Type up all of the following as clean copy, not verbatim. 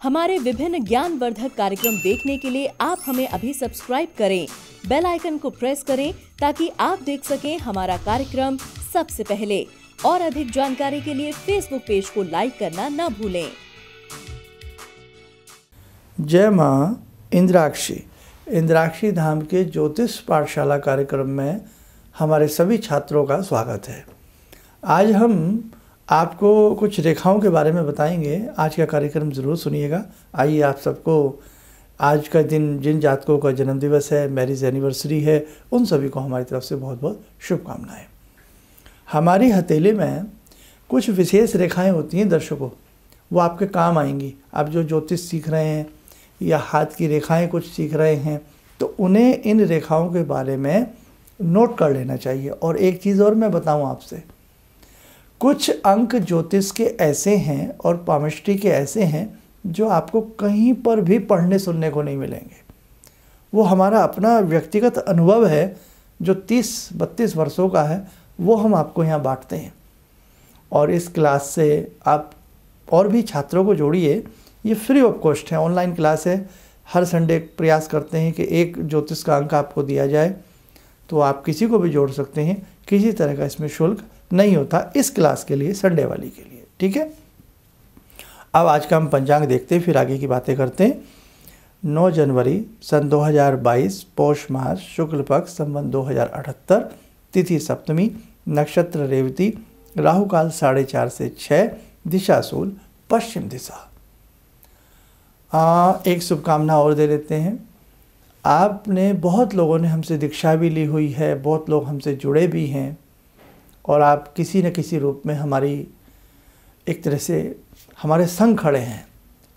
हमारे विभिन्न ज्ञानवर्धक कार्यक्रम देखने के लिए आप हमें अभी सब्सक्राइब करें, बेल आइकन को प्रेस करें ताकि आप देख सकें हमारा कार्यक्रम सबसे पहले। और अधिक जानकारी के लिए फेसबुक पेज को लाइक करना न भूलें। जय माँ इंद्राक्षी धाम के ज्योतिष पाठशाला कार्यक्रम में हमारे सभी छात्रों का स्वागत है। आज हम आपको कुछ रेखाओं के बारे में बताएंगे। आज का कार्यक्रम ज़रूर सुनिएगा। आइए, आप सबको आज का दिन, जिन जातकों का जन्मदिवस है, मैरिज एनिवर्सरी है, उन सभी को हमारी तरफ से बहुत बहुत शुभकामनाएं। हमारी हथेली में कुछ विशेष रेखाएं होती हैं दर्शकों, वो आपके काम आएंगी। आप जो ज्योतिष सीख रहे हैं या हाथ की रेखाएं कुछ सीख रहे हैं, तो उन्हें इन रेखाओं के बारे में नोट कर लेना चाहिए। और एक चीज़ और मैं बताऊं आपसे, कुछ अंक ज्योतिष के ऐसे हैं और पामिस्ट्री के ऐसे हैं जो आपको कहीं पर भी पढ़ने सुनने को नहीं मिलेंगे। वो हमारा अपना व्यक्तिगत अनुभव है जो 30-32 वर्षों का है, वो हम आपको यहाँ बांटते हैं। और इस क्लास से आप और भी छात्रों को जोड़िए। ये फ्री ऑफ कॉस्ट है, ऑनलाइन क्लास है। हर संडे प्रयास करते हैं कि एक ज्योतिष का अंक आपको दिया जाए, तो आप किसी को भी जोड़ सकते हैं। किसी तरह का इसमें शुल्क नहीं होता इस क्लास के लिए, संडे वाली के लिए। ठीक है, अब आज का हम पंचांग देखते हैं, फिर आगे की बातें करते हैं। 9 जनवरी सन 2022, पौष मास, शुक्ल पक्ष, संवत 2078, तिथि सप्तमी, नक्षत्र रेवती, राहु काल 4:30 से 6, दिशा शूल पश्चिम दिशा। एक शुभकामना और दे लेते हैं। आपने, बहुत लोगों ने हमसे दीक्षा भी ली हुई है, बहुत लोग हमसे जुड़े भी हैं, और आप किसी न किसी रूप में हमारी एक तरह से हमारे संग खड़े हैं।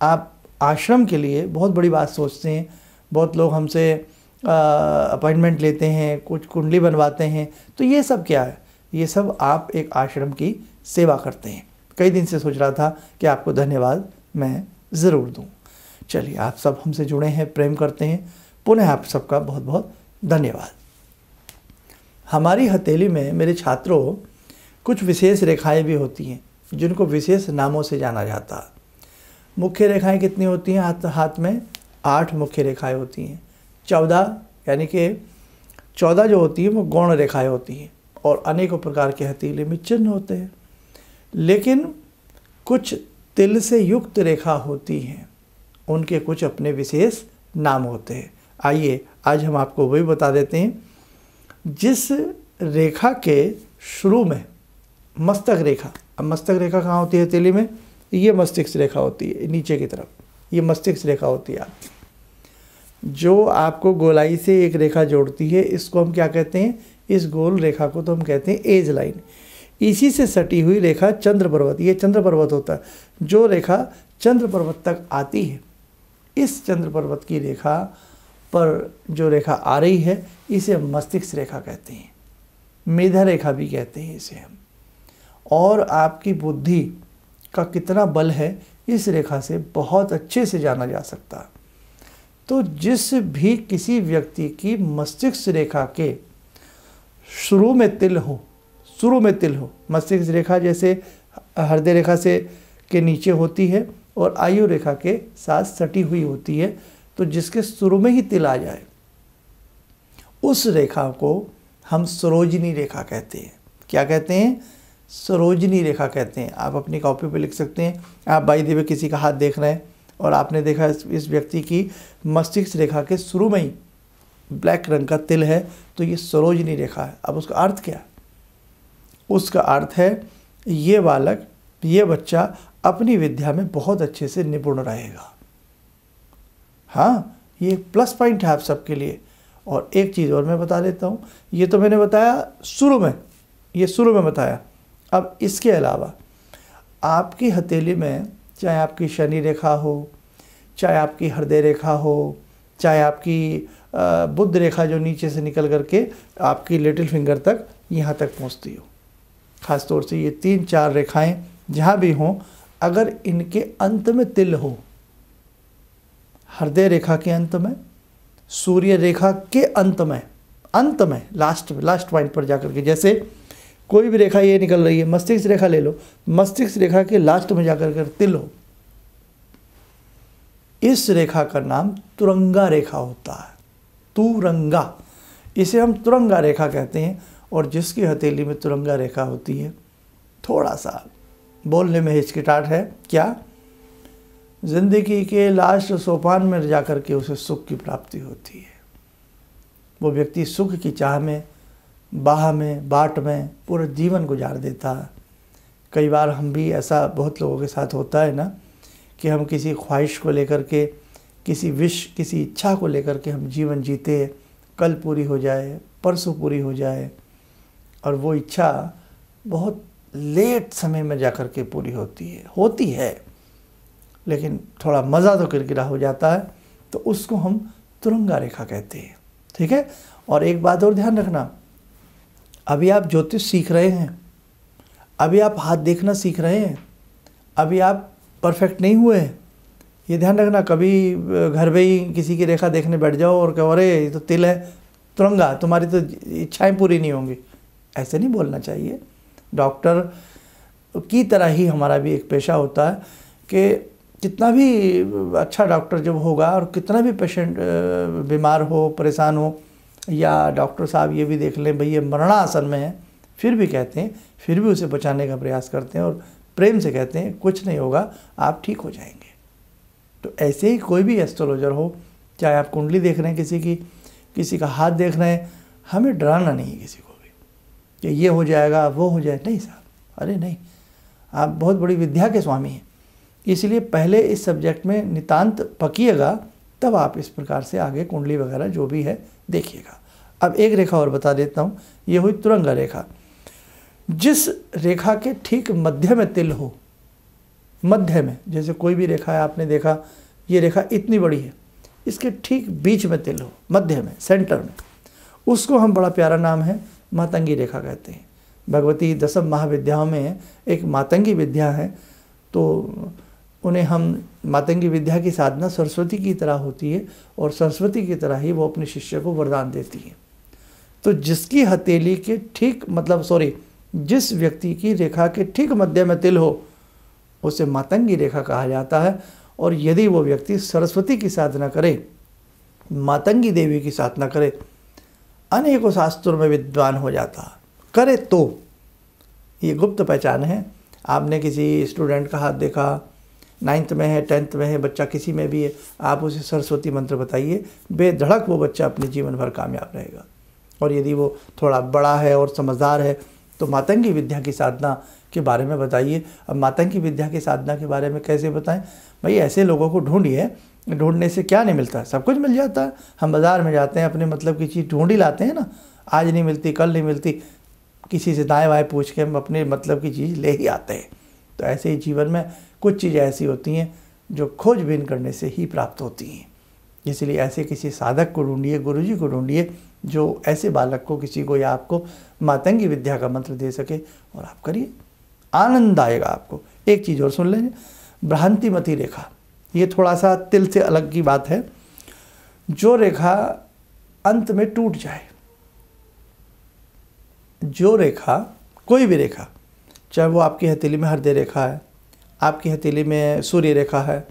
आप आश्रम के लिए बहुत बड़ी बात सोचते हैं। बहुत लोग हमसे अपॉइंटमेंट लेते हैं, कुछ कुंडली बनवाते हैं। तो ये सब क्या है? ये सब आप एक आश्रम की सेवा करते हैं। कई दिन से सोच रहा था कि आपको धन्यवाद मैं ज़रूर दूं। चलिए, आप सब हमसे जुड़े हैं, प्रेम करते हैं, पुनः आप सबका बहुत बहुत धन्यवाद। हमारी हथेली में मेरे छात्रों कुछ विशेष रेखाएं भी होती हैं जिनको विशेष नामों से जाना जाता है। मुख्य रेखाएं कितनी होती हैं? हाथ में 8 मुख्य रेखाएं होती हैं। 14 यानी कि 14 जो होती हैं वो गौण रेखाएं होती हैं, और अनेकों प्रकार के हथेली में चिन्ह होते हैं। लेकिन कुछ तिल से युक्त रेखा होती हैं, उनके कुछ अपने विशेष नाम होते हैं। आइए, आज हम आपको वही बता देते हैं। जिस रेखा के शुरू में मस्तक रेखा, अब मस्तक रेखा कहाँ होती है हथेली में? ये मस्तिष्क रेखा होती है, नीचे की तरफ ये मस्तिष्क रेखा होती है आपकी, जो आपको गोलाई से एक रेखा जोड़ती है। इसको हम क्या कहते हैं? इस गोल रेखा को तो हम कहते हैं एज लाइन। इसी से सटी हुई रेखा चंद्र पर्वत, ये चंद्र पर्वत होता है। जो रेखा चंद्र पर्वत तक आती है, इस चंद्र पर्वत की रेखा पर जो रेखा आ रही है, इसे हम मस्तिष्क रेखा कहते हैं। मेधा रेखा भी कहते हैं इसे हम। और आपकी बुद्धि का कितना बल है, इस रेखा से बहुत अच्छे से जाना जा सकता है। तो जिस भी किसी व्यक्ति की मस्तिष्क रेखा के शुरू में तिल हो, मस्तिष्क रेखा जैसे हृदय रेखा से के नीचे होती है और आयु रेखा के साथ सटी हुई होती है, तो जिसके शुरू में ही तिल आ जाए, उस रेखा को हम सरोजनी रेखा कहते हैं। क्या कहते हैं? सरोजनी रेखा कहते हैं। आप अपनी कॉपी पे लिख सकते हैं। आप बाई द वे किसी का हाथ देख रहे हैं और आपने देखा इस व्यक्ति की मस्तिष्क रेखा के शुरू में ही ब्लैक रंग का तिल है, तो ये सरोजनी रेखा है। अब उसका अर्थ क्या है? उसका अर्थ है ये बालक, ये बच्चा अपनी विद्या में बहुत अच्छे से निपुण रहेगा। हाँ, ये प्लस पॉइंट है आप सबके लिए। और एक चीज़ और मैं बता देता हूँ। ये तो मैंने बताया शुरू में बताया। अब इसके अलावा आपकी हथेली में, चाहे आपकी शनि रेखा हो, चाहे आपकी हृदय रेखा हो, चाहे आपकी बुध रेखा जो नीचे से निकल करके आपकी लिटिल फिंगर तक यहाँ तक पहुँचती हो, ख़ास तौर से ये 3-4 रेखाएं जहाँ भी हों, अगर इनके अंत में तिल हो, हृदय रेखा के अंत में, सूर्य रेखा के अंत में लास्ट पॉइंट पर जाकर के, जैसे कोई भी रेखा ये निकल रही है, मस्तिष्क रेखा ले लो, मस्तिष्क रेखा के लास्ट में जाकर कर तिल हो, इस रेखा का नाम तुरंगा रेखा होता है। तुरंगा, इसे हम तुरंगा रेखा कहते हैं। और जिसकी हथेली में तुरंगा रेखा होती है, थोड़ा सा बोलने में हिचकिचाहट है, क्या जिंदगी के लास्ट सोपान में जा कर के उसे सुख की प्राप्ति होती है। वो व्यक्ति सुख की चाह में, बाह में, बाट में पूरा जीवन गुजार देता है। कई बार हम भी, ऐसा बहुत लोगों के साथ होता है ना, कि हम किसी ख्वाहिश को लेकर के, किसी विश, किसी इच्छा को लेकर के हम जीवन जीते, कल पूरी हो जाए, परसों पूरी हो जाए, और वो इच्छा बहुत लेट समय में जाकर के पूरी होती है, लेकिन थोड़ा मज़ा तो किरकिरा हो जाता है, तो उसको हम तुरंगा रेखा कहते हैं। ठीक है। और एक बात और ध्यान रखना, अभी आप ज्योतिष सीख रहे हैं, अभी आप हाथ देखना सीख रहे हैं, अभी आप परफेक्ट नहीं हुए हैं, ये ध्यान रखना। कभी घर में ही किसी की रेखा देखने बैठ जाओ और कहो अरे ये तो तिल है, तुरंगा, तुम्हारी तो इच्छाएं पूरी नहीं होंगी, ऐसे नहीं बोलना चाहिए। डॉक्टर की तरह ही हमारा भी एक पेशा होता है कि कितना भी अच्छा डॉक्टर जब होगा और कितना भी पेशेंट बीमार हो, परेशान हो, या डॉक्टर साहब ये भी देख लें भाई ये मरणासन में है, फिर भी कहते हैं, फिर भी उसे बचाने का प्रयास करते हैं और प्रेम से कहते हैं कुछ नहीं होगा, आप ठीक हो जाएंगे। तो ऐसे ही कोई भी एस्ट्रोलॉजर हो, चाहे आप कुंडली देख रहे हैं किसी की, किसी का हाथ देख रहे हैं, हमें डराना नहीं है किसी को भी कि ये हो जाएगा, वो हो जाए, नहीं साहब, अरे नहीं, आप बहुत बड़ी विद्या के स्वामी हैं, इसलिए पहले इस सब्जेक्ट में नितांत पकिएगा, तब आप इस प्रकार से आगे कुंडली वगैरह जो भी है देखिएगा। अब एक रेखा और बता देता हूँ, ये हुई तुरंगा रेखा। जिस रेखा के ठीक मध्य में तिल हो, मध्य में, जैसे कोई भी रेखा है, आपने देखा ये रेखा इतनी बड़ी है, इसके ठीक बीच में तिल हो, मध्य में, सेंटर में, उसको हम, बड़ा प्यारा नाम है, मातंगी रेखा कहते हैं। भगवती दशम महाविद्याओं में एक मातंगी विद्या है, तो उन्हें हम, मातंगी विद्या की साधना सरस्वती की तरह होती है और सरस्वती की तरह ही वो अपने शिष्य को वरदान देती है। तो जिसकी हथेली के ठीक, जिस व्यक्ति की रेखा के ठीक मध्य में तिल हो, उसे मातंगी रेखा कहा जाता है। और यदि वो व्यक्ति सरस्वती की साधना करे, मातंगी देवी की साधना करे, अनेकों शास्त्रों में विद्वान हो जाता करे, तो ये गुप्त पहचान है। आपने किसी स्टूडेंट का हाथ देखा, 9th में है, 10th में है, बच्चा किसी में भी है, आप उसे सरस्वती मंत्र बताइए, बेधड़क वो बच्चा अपने जीवन भर कामयाब रहेगा। और यदि वो थोड़ा बड़ा है और समझदार है, तो मातंगी विद्या की साधना के बारे में बताइए। अब मातंगी विद्या की साधना के बारे में कैसे बताएं भाई? ऐसे लोगों को ढूंढिए, ढूंढने से क्या नहीं मिलता, सब कुछ मिल जाता है। हम बाज़ार में जाते हैं, अपने मतलब की चीज़ ढूंढ ही लाते हैं ना, आज नहीं मिलती, कल नहीं मिलती, किसी से दाएँ बाएँ पूछ के हम अपने मतलब की चीज़ ले ही आते हैं। तो ऐसे ही जीवन में कुछ चीज़ें ऐसी होती हैं जो खोजबीन करने से ही प्राप्त होती हैं। इसलिए ऐसे किसी साधक को ढूंढिए, गुरुजी को ढूंढिए, जो ऐसे बालक को, किसी को या आपको मातंगी विद्या का मंत्र दे सके, और आप करिए, आनंद आएगा आपको। एक चीज़ और सुन लेंगे, भ्रांतिमती रेखा, ये थोड़ा सा तिल से अलग की बात है। जो रेखा अंत में टूट जाए, जो रेखा, कोई भी रेखा, चाहे वो आपकी हथेली में हृदय रेखा है, आपकी हथेली में सूर्य रेखा है,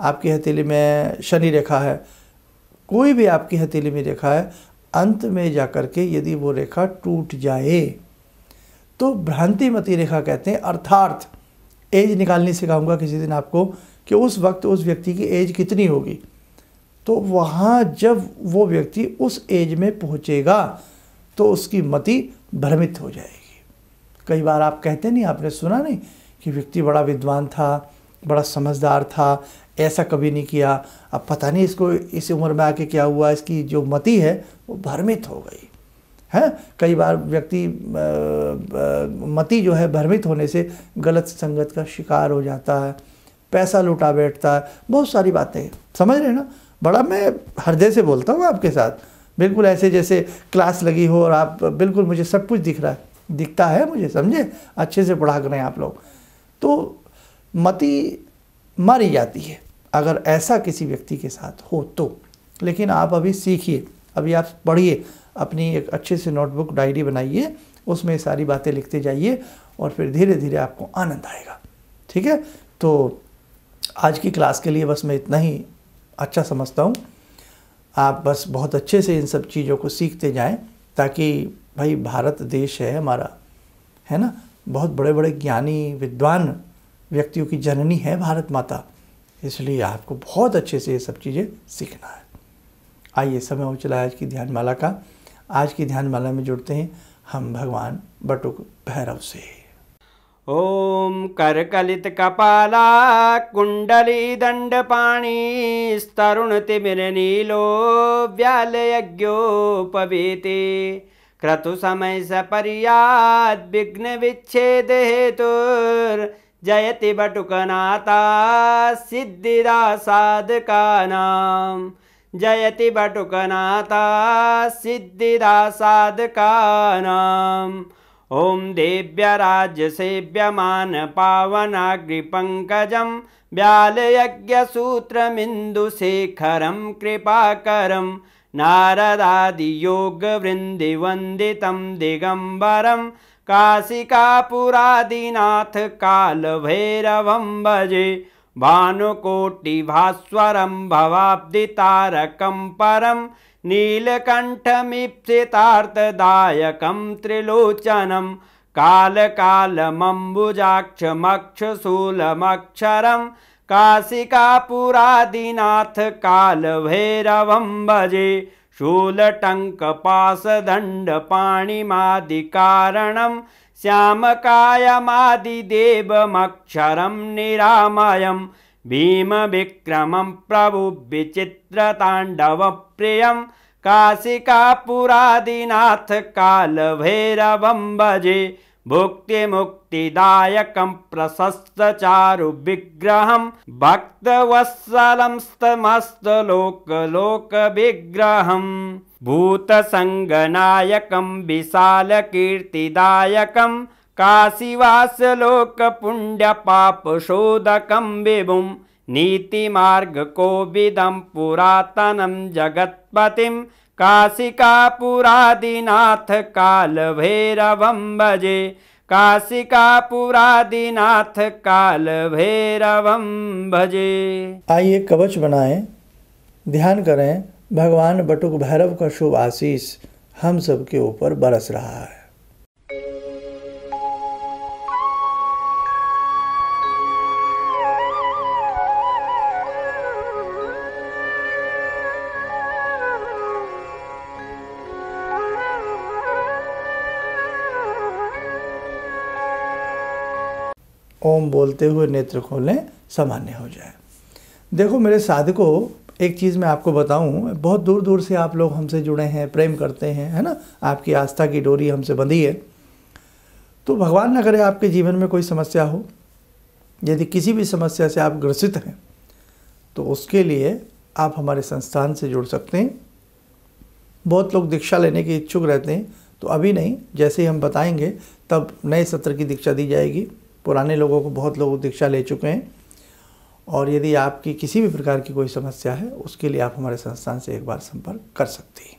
आपकी हथेली में शनि रेखा है, कोई भी आपकी हथेली में रेखा है, अंत में जाकर के यदि वो रेखा टूट जाए तो भ्रांतिमती रेखा कहते हैं। अर्थात एज निकालनी सिखाऊंगा किसी दिन आपको कि उस वक्त उस व्यक्ति की एज कितनी होगी। तो वहाँ जब वो व्यक्ति उस एज में पहुँचेगा तो उसकी मति भ्रमित हो जाएगी। कई बार आप कहते नहीं, आपने सुना नहीं कि व्यक्ति बड़ा विद्वान था, बड़ा समझदार था, ऐसा कभी नहीं किया, अब पता नहीं इसको इस उम्र में आके क्या हुआ, इसकी जो मति है वो भ्रमित हो गई है। कई बार व्यक्ति मति जो है भ्रमित होने से गलत संगत का शिकार हो जाता है, पैसा लुटा बैठता है, बहुत सारी बातें, समझ रहे ना। बड़ा मैं हृदय से बोलता हूँ आपके साथ, बिल्कुल ऐसे जैसे क्लास लगी हो और आप बिल्कुल, मुझे सब कुछ दिख रहा है, दिखता है मुझे, समझे, अच्छे से पढ़ा कर रहे हैं आप लोग। तो मति मारी जाती है अगर ऐसा किसी व्यक्ति के साथ हो तो। लेकिन आप अभी सीखिए, अभी आप पढ़िए, अपनी एक अच्छे से नोटबुक डायरी बनाइए, उसमें सारी बातें लिखते जाइए और फिर धीरे धीरे आपको आनंद आएगा। ठीक है, तो आज की क्लास के लिए बस मैं इतना ही अच्छा समझता हूँ। आप बस बहुत अच्छे से इन सब चीज़ों को सीखते जाएं, ताकि भाई भारत देश है हमारा, है ना, बहुत बड़े बड़े ज्ञानी विद्वान व्यक्तियों की जननी है भारत माता, इसलिए आपको बहुत अच्छे से ये सब चीज़ें सीखना है। आइए, समय हो चला आज की ध्यानमाला का। आज की ध्यानमाला में जुड़ते हैं हम भगवान बटुक भैरव से। ओम करकलित कपाला कुंडली दंडपाणी स्तरुण तिमिर नीलो व्याल यज्ञोपवीते क्रतु समय सपर्याद विघ्न विच्छेद हेतुर जयति बटुकनाथा सिद्धिदा साधकानां जयति बटुकनाथा सिद्धिदा साधकानां। ओम देव्य राज्य सेव्यमान पावनाग्रिपंकजं व्यालयज्ञसूत्रमिन्दुशेखरं कृपाकरं नारदादियोगवृन्दिवन्दितं दिगम्बरं काशिकापुरादिनाथ कालभैरवं भजे भानुकोटिभास्वरं भवाब्दितारकं परं नीलकण्ठमीप्सितार्थदायकं त्रिलोचनं कालकालमम्बुजाक्षमक्षशूलमक्षरं काशिकापुरादिनाथ कालभैरवं भजे शूलटङ्कपाशदण्डपाणिमादिकारणं श्यामकायमादिदेवमक्षरं निरामयं भीमविक्रमं प्रभुविचित्रताण्डवप्रियं काशिकापुरादिनाथ कालभैरवं भजे भुक्तिमुक्तिदायकं प्रशस्तचारुविग्रहं भक्तवत्सलं स्तमस्तलोकलोकविग्रहं भूतसङ्गनायकं विशालकीर्तिदायकं काशीवासलोकपुण्यपापशोधकं विभुं नीतिमार्गकोविदं पुरातनं जगत्पतिं काशिकापुरादिनाथ कालभैरवं भजे काशिकापुरादिनाथ कालभैरवं भजे। आइए कवच बनाएं, ध्यान करें, भगवान बटुक भैरव का शुभ आशीष हम सब के ऊपर बरस रहा है। ओम बोलते हुए नेत्र खोलें, सामान्य हो जाए। देखो मेरे साधकों, एक चीज़ मैं आपको बताऊं, बहुत दूर दूर से आप लोग हमसे जुड़े हैं, प्रेम करते हैं, है ना, आपकी आस्था की डोरी हमसे बंधी है। तो भगवान न करे आपके जीवन में कोई समस्या हो, यदि किसी भी समस्या से आप ग्रसित हैं, तो उसके लिए आप हमारे संस्थान से जुड़ सकते हैं। बहुत लोग दीक्षा लेने के इच्छुक रहते हैं, तो अभी नहीं, जैसे ही हम बताएंगे तब नए सत्र की दीक्षा दी जाएगी। पुराने लोगों को बहुत लोग दीक्षा ले चुके हैं, और यदि आपकी किसी भी प्रकार की कोई समस्या है, उसके लिए आप हमारे संस्थान से एक बार संपर्क कर सकते हैं।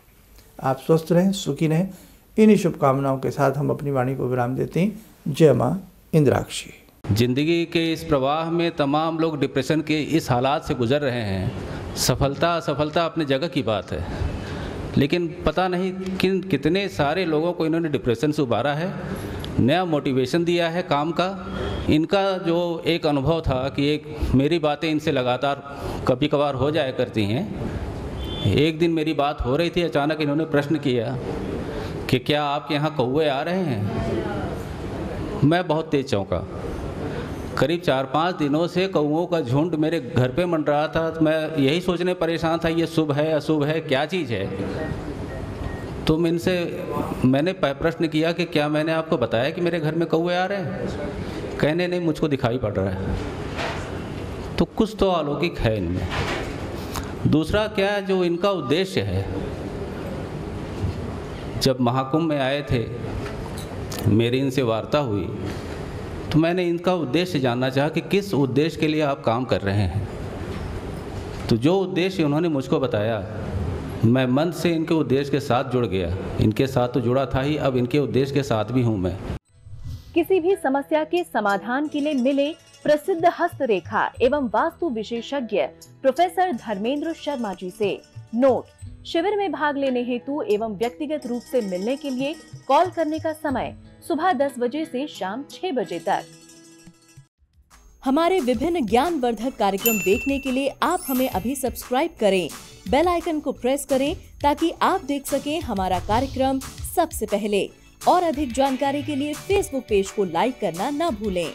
आप स्वस्थ रहें, सुखी रहें, इन्हीं शुभकामनाओं के साथ हम अपनी वाणी को विराम देते हैं। जय माँ इंद्राक्षी। जिंदगी के इस प्रवाह में तमाम लोग डिप्रेशन के इस हालात से गुजर रहे हैं। सफलता असफलता अपनी जगह की बात है, लेकिन पता नहीं कितने सारे लोगों को इन्होंने डिप्रेशन से उबारा है, नया मोटिवेशन दिया है काम का। इनका जो एक अनुभव था कि एक मेरी बातें इनसे लगातार कभी कभार हो जाया करती हैं। एक दिन मेरी बात हो रही थी, अचानक इन्होंने प्रश्न किया कि क्या आपके यहाँ कौवे आ रहे हैं। मैं बहुत तेज चौंका। करीब 4-5 दिनों से कौवों का झुंड मेरे घर पे मंड रहा था। तो मैं यही सोचने परेशान था, ये शुभ है अशुभ है, क्या चीज़ है। तो मैंने प्रश्न किया कि क्या मैंने आपको बताया कि मेरे घर में कौवे आ रहे हैं। कहने नहीं, मुझको दिखाई पड़ रहा है। तो कुछ तो अलौकिक है इनमें। दूसरा क्या, जो इनका उद्देश्य है, जब महाकुंभ में आए थे, मेरी इनसे वार्ता हुई, तो मैंने इनका उद्देश्य जानना चाहा कि किस उद्देश्य के लिए आप काम कर रहे हैं। तो जो उद्देश्य उन्होंने मुझको बताया, मैं मन से इनके उद्देश्य के साथ जुड़ गया। इनके साथ तो जुड़ा था ही, अब इनके उद्देश्य के साथ भी हूँ मैं। किसी भी समस्या के समाधान के लिए मिले प्रसिद्ध हस्तरेखा एवं वास्तु विशेषज्ञ प्रोफेसर धर्मेंद्र शर्मा जी से। नोट: शिविर में भाग लेने हेतु एवं व्यक्तिगत रूप से मिलने के लिए कॉल करने का समय सुबह 10 बजे से शाम 6 बजे तक। हमारे विभिन्न ज्ञानवर्धक कार्यक्रम देखने के लिए आप हमें अभी सब्सक्राइब करें, बेल आइकन को प्रेस करें ताकि आप देख सकें हमारा कार्यक्रम सबसे पहले। और अधिक जानकारी के लिए फेसबुक पेज को लाइक करना न भूलें।